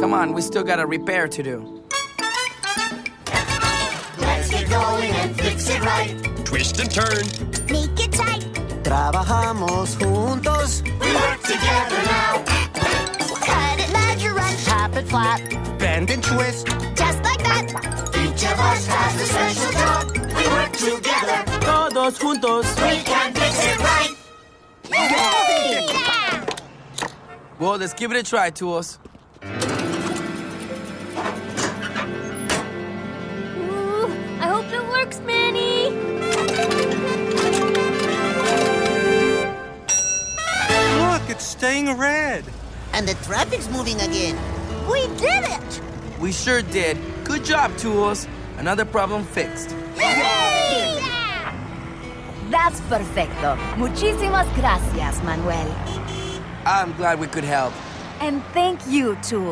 Come on, we still got a repair to do. Let's get going and fix it right. Twist and turn. Make it tight. Trabajamos juntos. We work together now. Cut it, measure, and tap it flat. Bend and twist. Just like that. Each of us has a special job. We work together. Todos juntos. We can fix it right. Yeah! Well, let's give it a try, Tools. Ooh, I hope it works, Manny. Look, it's staying red. And the traffic's moving again. We did it! We sure did. Good job, Tools. Another problem fixed. Yay! That's perfecto. Muchísimas gracias, Manuel. I'm glad we could help. And thank you, Tool.